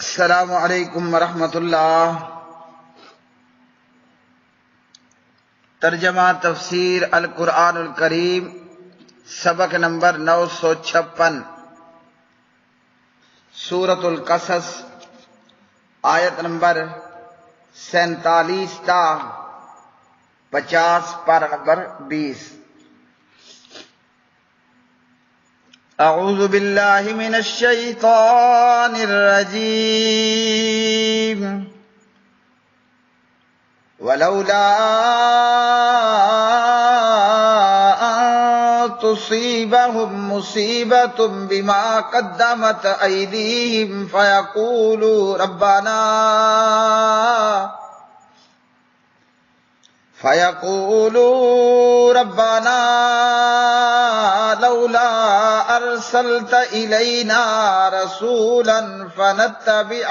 السلام علیکم ورحمۃ اللہ۔ ترجمہ تفسیر القرآن الکریم، سبق نمبر 956، سورۃ القصص، آیت نمبر 47 تا 50، پارہ نمبر 20۔ اعوذ باللہ من الشیطان الرجیم۔ ولولا ان تصیبہم مصیبۃ بما قدمت ایدیہم فیقولوا ربنا لولا ارسلت الینا رسولا فنتبع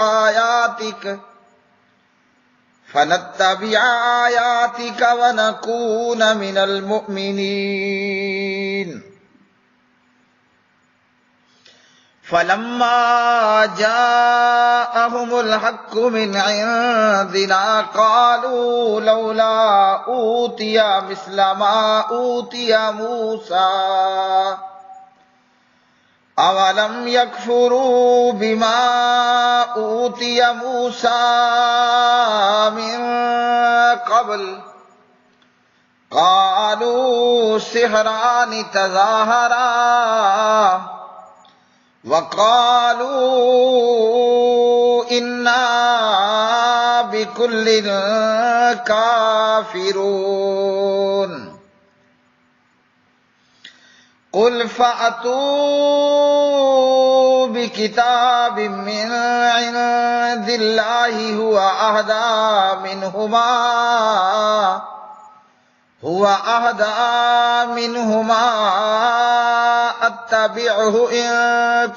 آیاتک ونکون من المؤمنین۔ فلما جاءهم الحق من عندنا قالوا لولا أوتي مثل ما أوتي موسى أولم يكفروا بما أوتي موسى من قبل قالوا سحران تظاهرا وقالوا إنا بكل كافرون۔ قل فأتوا بكتاب من عند الله هو أهدى منهما اتبعه إن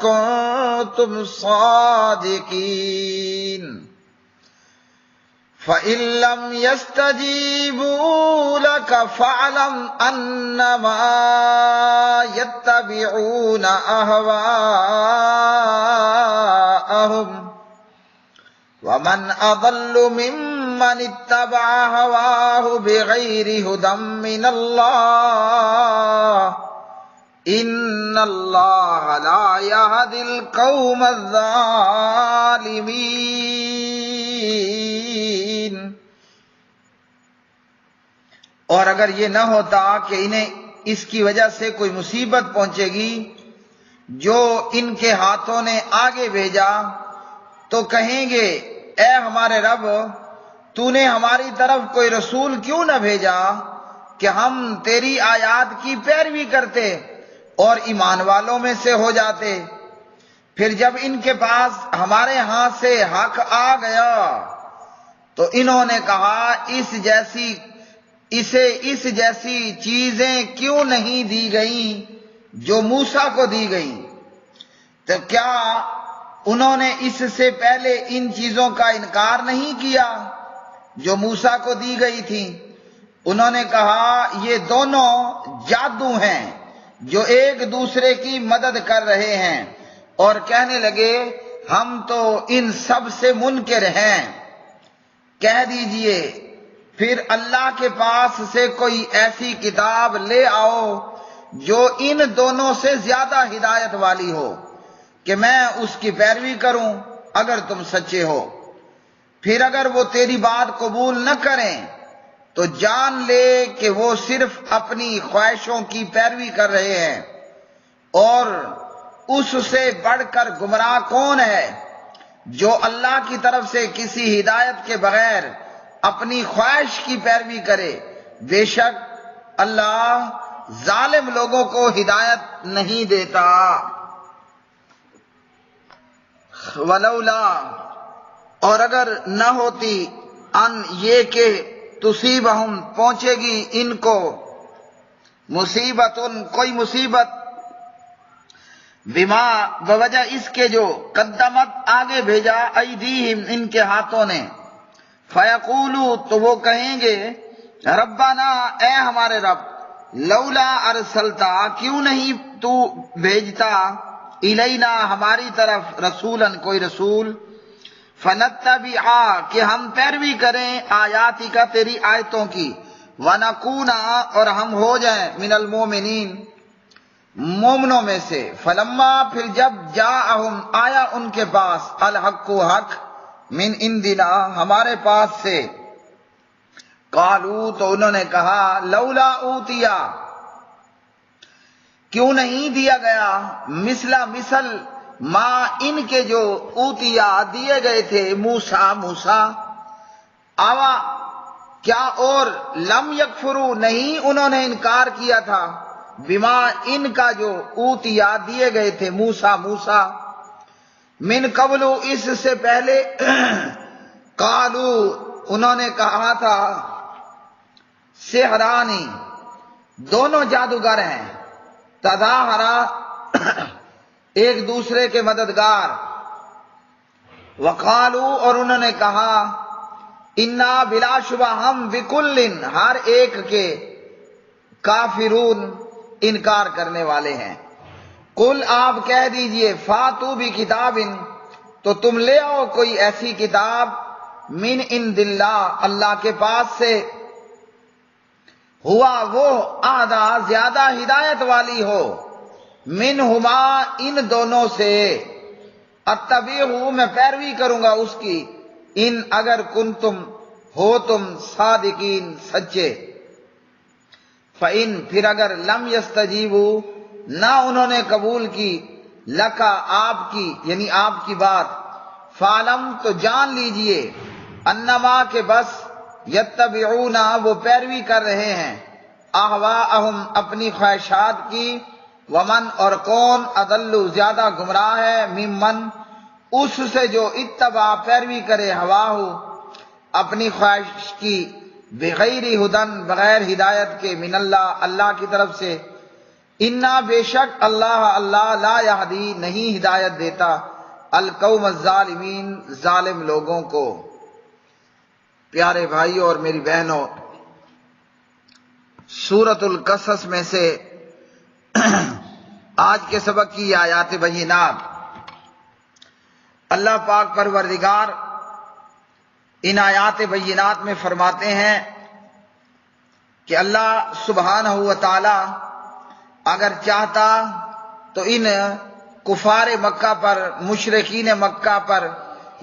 كنتم صادقين۔ فإن لم يستجيبوا لك فاعلم أنما يتبعون أهواءهم ومن أضل ممن اتبع هواه بغير هدى من الله إن الله لا يهدي القوم الظالمين۔ اور اگر یہ نہ ہوتا کہ انہیں اس کی وجہ سے کوئی مصیبت پہنچے گی جو ان کے ہاتھوں نے آگے بھیجا تو کہیں گے اے ہمارے رب، تو نے ہماری طرف کوئی رسول کیوں نہ بھیجا کہ ہم تیری آیات کی پیروی کرتے اور ایمان والوں میں سے ہو جاتے۔ پھر جب ان کے پاس ہمارے ہاتھ سے حق آ گیا تو انہوں نے کہا اسے اس جیسی چیزیں کیوں نہیں دی گئیں جو موسیٰ کو دی گئیں؟ تو کیا انہوں نے اس سے پہلے ان چیزوں کا انکار نہیں کیا جو موسیٰ کو دی گئی تھی؟ انہوں نے کہا یہ دونوں جادو ہیں جو ایک دوسرے کی مدد کر رہے ہیں، اور کہنے لگے ہم تو ان سب سے منکر ہیں۔ کہہ دیجئے پھر اللہ کے پاس سے کوئی ایسی کتاب لے آؤ جو ان دونوں سے زیادہ ہدایت والی ہو کہ میں اس کی پیروی کروں اگر تم سچے ہو۔ پھر اگر وہ تیری بات قبول نہ کریں تو جان لے کہ وہ صرف اپنی خواہشوں کی پیروی کر رہے ہیں، اور اس سے بڑھ کر گمراہ کون ہے جو اللہ کی طرف سے کسی ہدایت کے بغیر اپنی خواہش کی پیروی کرے۔ بے شک اللہ ظالم لوگوں کو ہدایت نہیں دیتا۔ ولولا، اور اگر نہ ہوتی، ان یہ کہ تصیبہم پہنچے گی ان کو، مصیبت کوئی مصیبت، بما بوجہ اس کے جو قدمت آگے بھیجا ایدیہم ان کے ہاتھوں نے، فیقولو تو وہ کہیں گے ربنا اے ہمارے رب، لولا ارسلتا کیوں نہیں تو بھیجتا، الینا ہماری طرف، رسولن کوئی رسول، فنتبعا کہ ہم پیروی کریں آیاتی کا تیری آیتوں کی، ونکونا اور ہم ہو جائیں من المومنین مومنوں میں سے۔ فلما پھر جب جاءہم آیا ان کے پاس الحق حق من عندنا ہمارے پاس سے، قالو تو انہوں نے کہا لولا اوتیا کیوں نہیں دیا گیا مثل ما ان کے جو اوتیا دیے گئے تھے موسیٰ آوا کیا اور لم یکفروا نہیں انہوں نے انکار کیا تھا بما ان کا جو اوتیا دیے گئے تھے موسیٰ من قبل اس سے پہلے قالو انہوں نے کہا تھا سحرانی دونوں جادوگر ہیں، تظاہرا ایک دوسرے کے مددگار، وقالو اور انہوں نے کہا انا بلا شبہ ہم بکل ہر ایک کے کافرون انکار کرنے والے ہیں۔ قل آپ کہہ دیجئے فاتو بھی کتاب تو تم لے آؤ کوئی ایسی کتاب من عند اللہ اللہ کے پاس سے، ہوا وہ آدھا زیادہ ہدایت والی ہو، منہما ان دونوں سے، اتبعہ میں پیروی کروں گا اس کی، ان اگر کنتم ہو تم صادقین سچے، فَإِن پھر اگر لم یستجیبوا نہ انہوں نے قبول کی لکا آپ کی یعنی آپ کی بات، فعلم تو جان لیجئے انما کہ بس یتبعون وہ پیروی کر رہے ہیں اہواءہم اپنی خواہشات کی، ومن اور کون اضل زیادہ گمراہ ہے ممن اس سے جو اتبع پیروی کرے ہواہ اپنی خواہش کی، بغیر ہدن بغیر ہدایت کے، من اللہ اللہ کی طرف سے، انا بے شک اللہ لا یہدی نہیں ہدایت دیتا القوم الظالمین ظالم لوگوں کو۔ پیارے بھائیوں اور میری بہنوں، سورۃ القصص میں سے آج کے سبق کی آیات بینات، اللہ پاک پروردگار ان آیات بینات میں فرماتے ہیں کہ اللہ سبحانہ و تعالی اگر چاہتا تو ان کفار مکہ پر، مشرکین مکہ پر،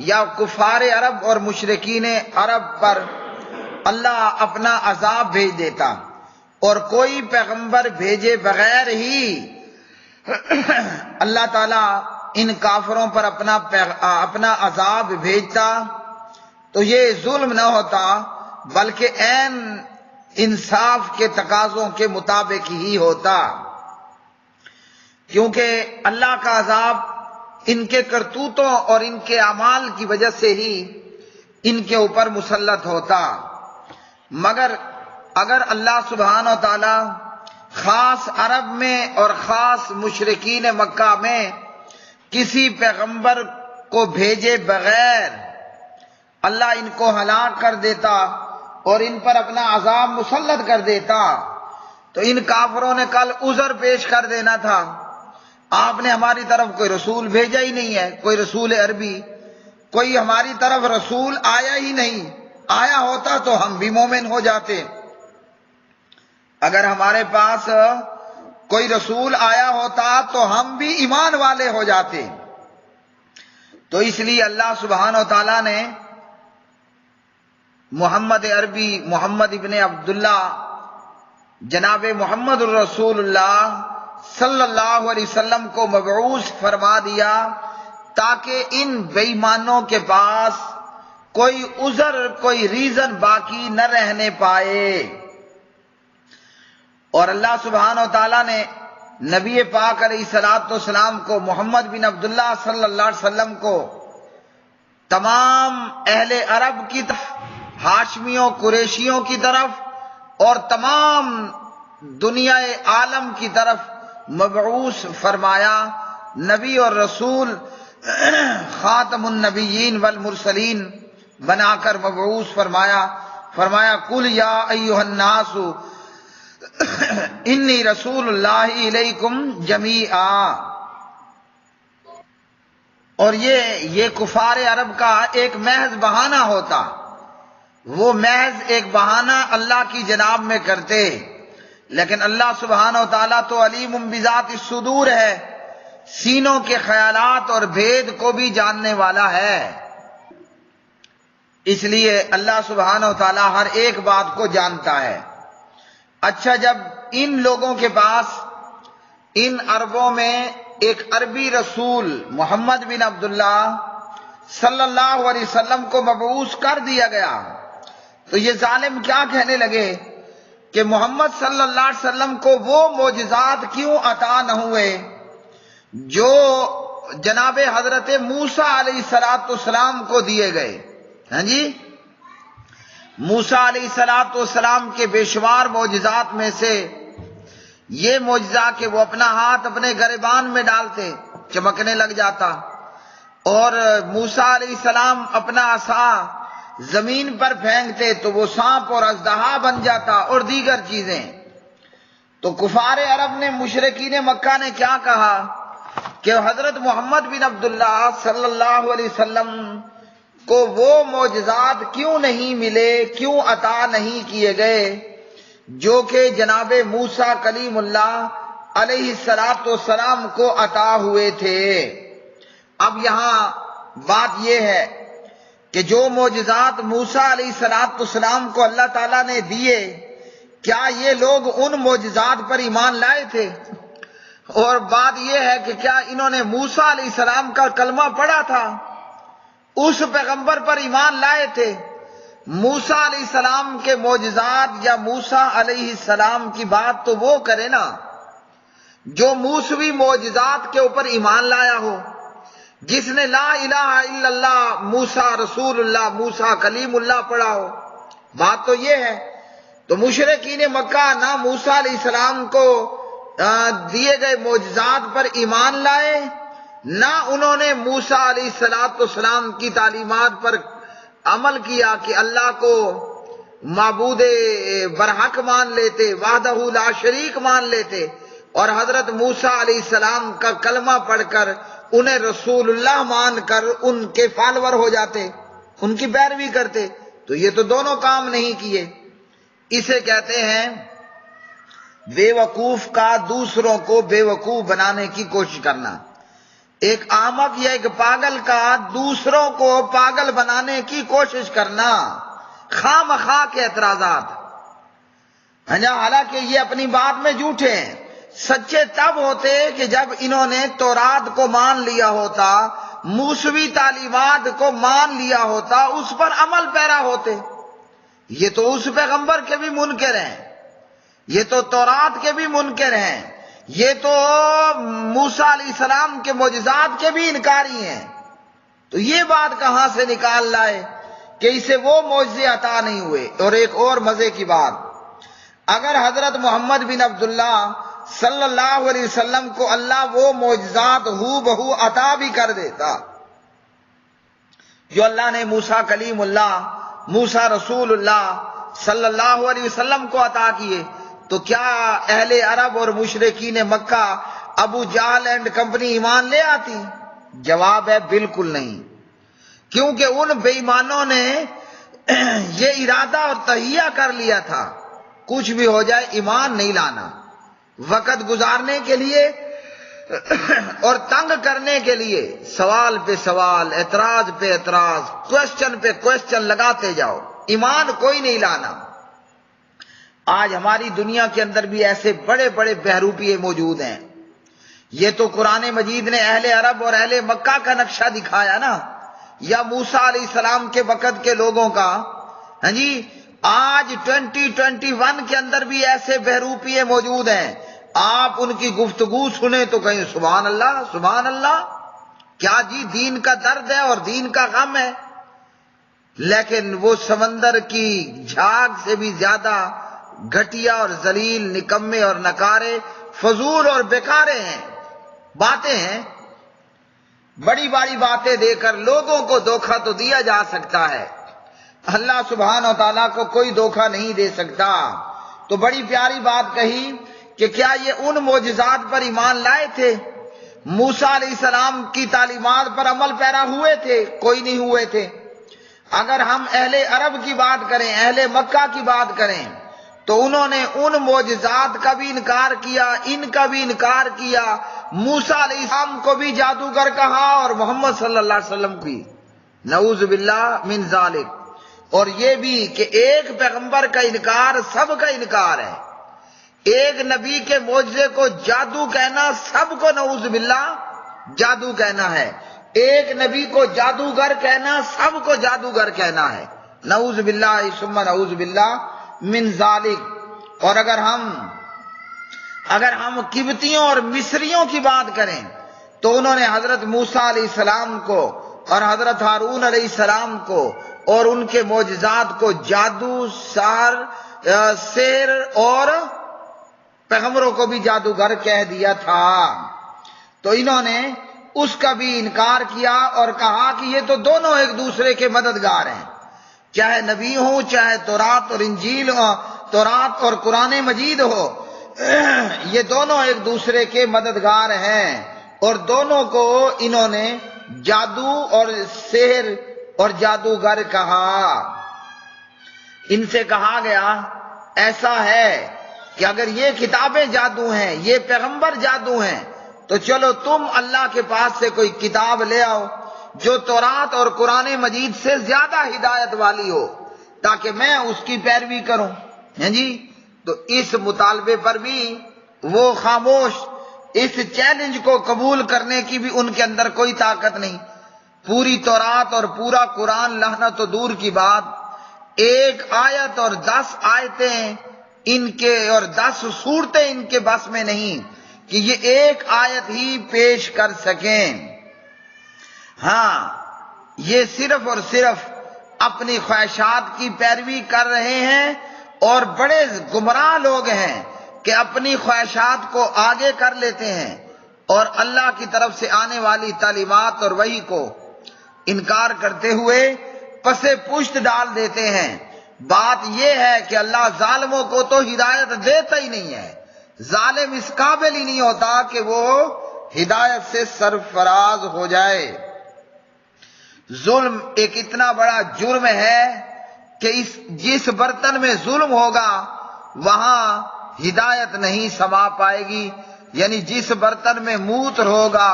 یا کفار عرب اور مشرکین عرب پر اللہ اپنا عذاب بھیج دیتا، اور کوئی پیغمبر بھیجے بغیر ہی اللہ تعالیٰ ان کافروں پر اپنا عذاب بھیجتا تو یہ ظلم نہ ہوتا بلکہ عین انصاف کے تقاضوں کے مطابق ہی ہوتا، کیونکہ اللہ کا عذاب ان کے کرتوتوں اور ان کے اعمال کی وجہ سے ہی ان کے اوپر مسلط ہوتا۔ مگر اگر اللہ سبحانہ و تعالی خاص عرب میں اور خاص مشرکین مکہ میں کسی پیغمبر کو بھیجے بغیر اللہ ان کو ہلاک کر دیتا اور ان پر اپنا عذاب مسلط کر دیتا تو ان کافروں نے کل عذر پیش کر دینا تھا، آپ نے ہماری طرف کوئی رسول بھیجا ہی نہیں ہے، کوئی رسول عربی، کوئی ہماری طرف رسول آیا ہی نہیں، آیا ہوتا تو ہم بھی مومن ہو جاتے، اگر ہمارے پاس کوئی رسول آیا ہوتا تو ہم بھی ایمان والے ہو جاتے۔ تو اس لیے اللہ سبحانہ و تعالیٰ نے محمد عربی محمد ابن عبداللہ جناب محمد الرسول اللہ صلی اللہ علیہ وسلم کو مبعوث فرما دیا تاکہ ان بے ایمانوں کے پاس کوئی عذر کوئی ریزن باقی نہ رہنے پائے۔ اور اللہ سبحانہ و تعالیٰ نے نبی پاک علیہ الصلوۃ والسلام کو محمد بن عبداللہ صلی اللہ علیہ وسلم کو تمام اہل عرب کی طرف، ہاشمیوں قریشیوں کی طرف اور تمام دنیا عالم کی طرف مبعوث فرمایا، نبی اور رسول خاتم النبیین والمرسلین بنا کر مبعوث فرمایا قل یا ایھا الناس انی رسول اللہ الیکم جمیعا۔ اور یہ کفار عرب کا ایک محض بہانہ ہوتا، وہ محض ایک بہانہ اللہ کی جناب میں کرتے، لیکن اللہ سبحانہ و تعالیٰ تو علیم بذات الصدور ہے، سینوں کے خیالات اور بھید کو بھی جاننے والا ہے، اس لیے اللہ سبحانہ و تعالیٰ ہر ایک بات کو جانتا ہے۔ اچھا، جب ان لوگوں کے پاس، ان عربوں میں ایک عربی رسول محمد بن عبداللہ صلی اللہ علیہ وسلم کو مبعوث کر دیا گیا، تو یہ ظالم کیا کہنے لگے کہ محمد صلی اللہ علیہ وسلم کو وہ معجزات کیوں عطا نہ ہوئے جو جناب حضرت موسیٰ علیہ السلام کو دیے گئے؟ ہاں جی، موسیٰ علیہ السلام کے بے شمار معجزات میں سے یہ معجزہ کہ وہ اپنا ہاتھ اپنے گریبان میں ڈالتے، چمکنے لگ جاتا، اور موسیٰ علیہ السلام اپنا عصا زمین پر پھینکتے تو وہ سانپ اور اژدہا بن جاتا، اور دیگر چیزیں۔ تو کفار عرب نے، مشرکین مکہ نے کیا کہا کہ حضرت محمد بن عبداللہ صلی اللہ علیہ وسلم کو وہ معجزات کیوں نہیں ملے، کیوں عطا نہیں کیے گئے جو کہ جناب موسیٰ کلیم اللہ علیہ السلام کو عطا ہوئے تھے۔ اب یہاں بات یہ ہے کہ جو معجزات موسیٰ علیہ السلام کو اللہ تعالیٰ نے دیے، کیا یہ لوگ ان معجزات پر ایمان لائے تھے؟ اور بات یہ ہے کہ کیا انہوں نے موسیٰ علیہ السلام کا کلمہ پڑھا تھا، اس پیغمبر پر ایمان لائے تھے؟ موسیٰ علیہ السلام کے معجزات یا موسیٰ علیہ السلام کی بات تو وہ کرے نا جو موسوی معجزات کے اوپر ایمان لایا ہو، جس نے لا الہ الا اللہ موسیٰ رسول اللہ موسیٰ کلیم اللہ پڑھا ہو۔ بات تو یہ ہے۔ تو مشرکین مکہ نہ موسیٰ علیہ السلام کو دیے گئے معجزات پر ایمان لائے، نہ انہوں نے موسیٰ علیہ السلام کی تعلیمات پر عمل کیا کہ اللہ کو معبود برحق مان لیتے، وحدہ لا شریک مان لیتے، اور حضرت موسیٰ علیہ السلام کا کلمہ پڑھ کر انہیں رسول اللہ مان کر ان کے فالور ہو جاتے، ان کی پیروی کرتے۔ تو یہ تو دونوں کام نہیں کیے۔ اسے کہتے ہیں بے وقوف کا دوسروں کو بے وقوف بنانے کی کوشش کرنا، ایک احمق یا ایک پاگل کا دوسروں کو پاگل بنانے کی کوشش کرنا، خواہ مخواہ کے اعتراضات۔ حالانکہ یہ اپنی بات میں جھوٹے ہیں، سچے تب ہوتے کہ جب انہوں نے تورات کو مان لیا ہوتا، موسوی تعلیمات کو مان لیا ہوتا، اس پر عمل پیرا ہوتے۔ یہ تو اس پیغمبر کے بھی منکر ہیں، یہ تو تورات کے بھی منکر ہیں، یہ تو موسیٰ علیہ السلام کے معجزات کے بھی انکاری ہیں۔ تو یہ بات کہاں سے نکال لائے کہ اسے وہ معجزے عطا نہیں ہوئے؟ اور ایک اور مزے کی بات، اگر حضرت محمد بن عبداللہ صلی اللہ علیہ وسلم کو اللہ وہ معجزات ہو بہو عطا بھی کر دیتا جو اللہ نے موسیٰ کلیم اللہ موسیٰ رسول اللہ صلی اللہ علیہ وسلم کو عطا کیے، تو کیا اہل عرب اور مشرکین مکہ ابو جہل اینڈ کمپنی ایمان لے آتی؟ جواب ہے بالکل نہیں، کیونکہ ان بے ایمانوں نے یہ ارادہ اور تہیہ کر لیا تھا کچھ بھی ہو جائے ایمان نہیں لانا، وقت گزارنے کے لیے اور تنگ کرنے کے لیے سوال پہ سوال، اعتراض پہ اعتراض، کوشچن پہ کوشچن لگاتے جاؤ، ایمان کوئی نہیں لانا۔ آج ہماری دنیا کے اندر بھی ایسے بڑے بڑے بہروپیے موجود ہیں۔ یہ تو قرآن مجید نے اہل عرب اور اہل مکہ کا نقشہ دکھایا نا، یا موسیٰ علیہ السلام کے وقت کے لوگوں کا۔ ہاں جی، آج 2021 کے اندر بھی ایسے بہروپیے موجود ہیں، آپ ان کی گفتگو سنیں تو کہیں سبحان اللہ سبحان اللہ، کیا جی دین کا درد ہے اور دین کا غم ہے، لیکن وہ سمندر کی جھاگ سے بھی زیادہ گھٹیا اور ذلیل، نکمے اور نکارے، فضول اور بیکارے ہیں، باتیں ہیں۔ بڑی بڑی باتیں دے کر لوگوں کو دھوکہ تو دیا جا سکتا ہے، اللہ سبحانہ و تعالیٰ کو کوئی دھوکہ نہیں دے سکتا۔ تو بڑی پیاری بات کہی کہ کیا یہ ان معجزات پر ایمان لائے تھے موسیٰ علیہ السلام کی تعلیمات پر عمل پیرا ہوئے تھے؟ کوئی نہیں ہوئے تھے۔ اگر ہم اہل عرب کی بات کریں، اہل مکہ کی بات کریں، تو انہوں نے ان معجزات کا بھی انکار کیا، ان کا بھی انکار کیا۔ موسیٰ علیہ السلام کو بھی جادوگر کہا اور محمد صلی اللہ علیہ وسلم کو بھی، نعوذ باللہ من ذالک۔ اور یہ بھی کہ ایک پیغمبر کا انکار سب کا انکار ہے، ایک نبی کے معجزے کو جادو کہنا سب کو نعوذ باللہ جادو کہنا ہے، ایک نبی کو جادوگر کہنا سب کو جادوگر کہنا ہے، نعوذ باللہ ثم نعوذ باللہ من ذالک۔ اور اگر ہم قبطیوں اور مصریوں کی بات کریں تو انہوں نے حضرت موسیٰ علیہ السلام کو اور حضرت ہارون علیہ السلام کو اور ان کے معجزات کو جادو، سحر اور پیغمبروں کو بھی جادوگر کہہ دیا تھا۔ تو انہوں نے اس کا بھی انکار کیا اور کہا کہ یہ تو دونوں ایک دوسرے کے مددگار ہیں، چاہے نبی ہوں، چاہے تورات اور انجیل ہو، تورات اور قرآن مجید ہو، یہ دونوں ایک دوسرے کے مددگار ہیں۔ اور دونوں کو انہوں نے جادو اور سحر اور جادوگر کہا۔ ان سے کہا گیا ایسا ہے کہ اگر یہ کتابیں جادو ہیں، یہ پیغمبر جادو ہیں، تو چلو تم اللہ کے پاس سے کوئی کتاب لے آؤ جو تورات اور قرآن مجید سے زیادہ ہدایت والی ہو تاکہ میں اس کی پیروی کروں۔ جی تو اس مطالبے پر بھی وہ خاموش، اس چیلنج کو قبول کرنے کی بھی ان کے اندر کوئی طاقت نہیں۔ پوری تورات اور پورا قرآن لانا تو دور کی بات، ایک آیت اور 10 آیتیں ان کے اور 10 صورتیں ان کے بس میں نہیں کہ یہ ایک آیت ہی پیش کر سکیں۔ ہاں، یہ صرف اور صرف اپنی خواہشات کی پیروی کر رہے ہیں اور بڑے گمراہ لوگ ہیں کہ اپنی خواہشات کو آگے کر لیتے ہیں اور اللہ کی طرف سے آنے والی تعلیمات اور وحی کو انکار کرتے ہوئے پسے پشت ڈال دیتے ہیں۔ بات یہ ہے کہ اللہ ظالموں کو تو ہدایت دیتا ہی نہیں ہے، ظالم اس قابل ہی نہیں ہوتا کہ وہ ہدایت سے سرفراز ہو جائے۔ ظلم ایک اتنا بڑا جرم ہے کہ جس برتن میں ظلم ہوگا وہاں ہدایت نہیں سما پائے گی، یعنی جس برتن میں موتر ہوگا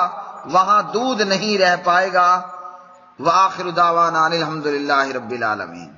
وہاں دودھ نہیں رہ پائے گا۔ وآخر دعوانا الحمدللہ رب العالمین۔